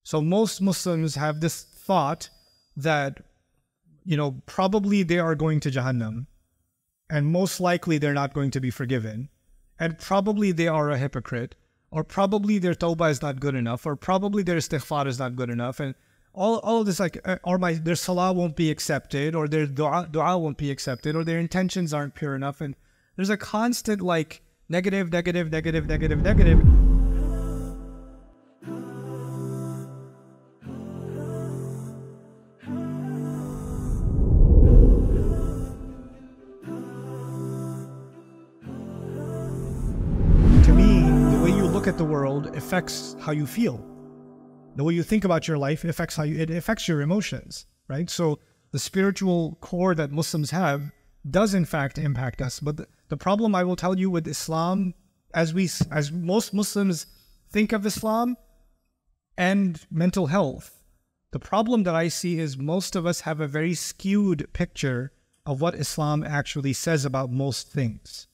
So most Muslims have this thought that, probably they are going to Jahannam, and most likely they're not going to be forgiven, and probably they are a hypocrite, or probably their tawbah is not good enough, or probably their istighfar is not good enough, and all of this, their salah won't be accepted, or their dua won't be accepted, or their intentions aren't pure enough, and there's a constant negative. To me, the way you look at the world affects how you feel. The way you think about your life affects it affects your emotions, right? So the spiritual core that Muslims have does in fact impact us. But the problem, I will tell you, with Islam, as most Muslims think of Islam and mental health, the problem that I see is most of us have a very skewed picture of what Islam actually says about most things.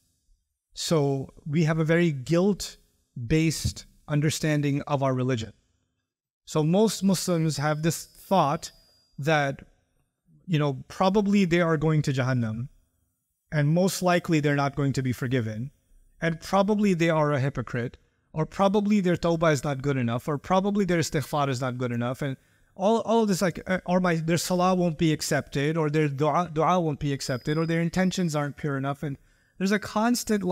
So we have a very guilt-based understanding of our religion. So most Muslims have this thought that, probably they are going to Jahannam, and most likely they're not going to be forgiven, and probably they are a hypocrite, or probably their tawbah is not good enough, or probably their istighfar is not good enough, and all of this, their salah won't be accepted, or their dua won't be accepted, or their intentions aren't pure enough, and there's a constant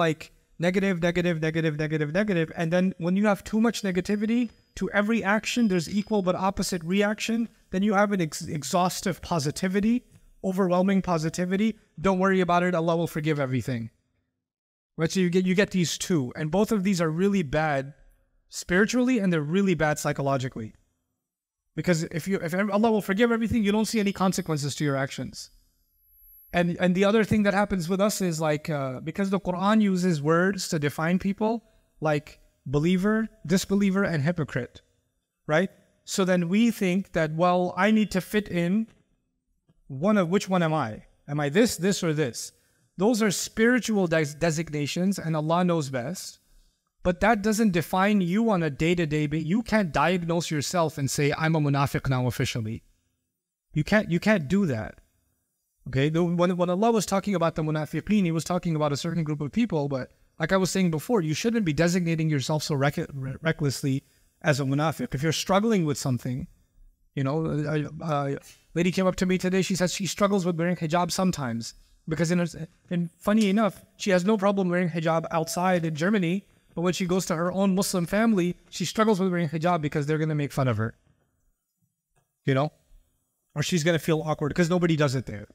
negative, and then when you have too much negativity, to every action there's equal but opposite reaction. Then you have an exhaustive positivity, overwhelming positivity. Don't worry about it, Allah will forgive everything. Right? So you get these two, and both of these are really bad spiritually, and they're really bad psychologically. Because if Allah will forgive everything, you don't see any consequences to your actions. And the other thing that happens with us is because the Quran uses words to define people like believer, disbeliever, and hypocrite, right? So then we think that, well, I need to fit in which one am I? Am I this, or this? Those are spiritual designations, and Allah knows best. But that doesn't define you on a day-to-day basis. You can't diagnose yourself and say, I'm a munafiq now officially. You can't do that. Okay, when Allah was talking about the munafiqeen, He was talking about a certain group of people, but like I was saying before, you shouldn't be designating yourself so recklessly as a munafiq. If you're struggling with something, a lady came up to me today, she says she struggles with wearing hijab sometimes, because and funny enough, she has no problem wearing hijab outside in Germany, but when she goes to her own Muslim family, she struggles with wearing hijab because they're going to make fun of her. Or she's going to feel awkward because nobody does it there.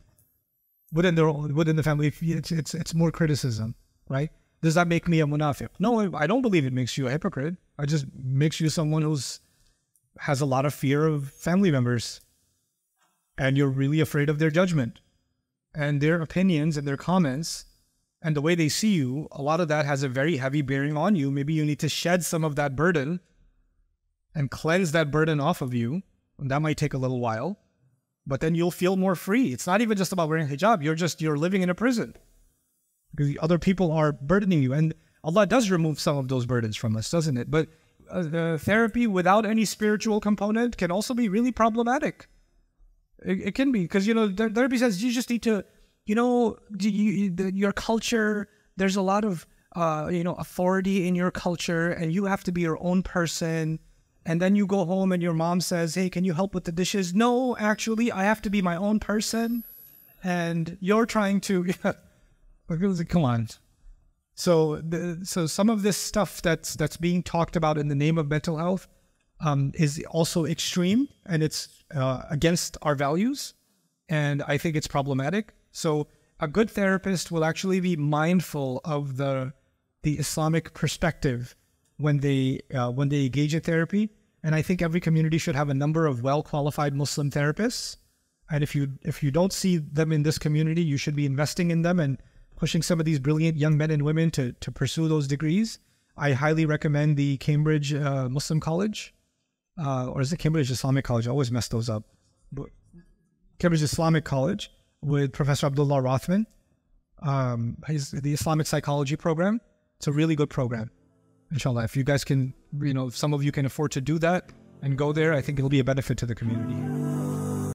Within the family, it's more criticism, right? Does that make me a munafiq? No, I don't believe it makes you a hypocrite. It just makes you someone has a lot of fear of family members, and you're really afraid of their judgment and their opinions and their comments and the way they see you. A lot of that has a very heavy bearing on you. Maybe you need to shed some of that burden and cleanse that burden off of you. And that might take a little while. But then you'll feel more free. It's not even just about wearing hijab. You're living in a prison because other people are burdening you. And Allah does remove some of those burdens from us, doesn't it? But therapy without any spiritual component can also be really problematic. It can be, because, therapy says you just need to, your culture, there's a lot of, authority in your culture, and you have to be your own person. And then you go home and your mom says, hey, can you help with the dishes? No, actually, I have to be my own person. And you're trying to, come on. So some of this stuff that's being talked about in the name of mental health is also extreme, and it's against our values. And I think it's problematic. So a good therapist will actually be mindful of the Islamic perspective when they engage in therapy. And I think every community should have a number of well-qualified Muslim therapists. And if you don't see them in this community, you should be investing in them and pushing some of these brilliant young men and women to pursue those degrees. I highly recommend the Cambridge Muslim College, or is it Cambridge Islamic College? I always mess those up. But Cambridge Islamic College with Professor Abdullah Rothman. The Islamic Psychology program. It's a really good program. Inshallah, if you guys can, if some of you can afford to do that, and go there. I think it'll be a benefit to the community.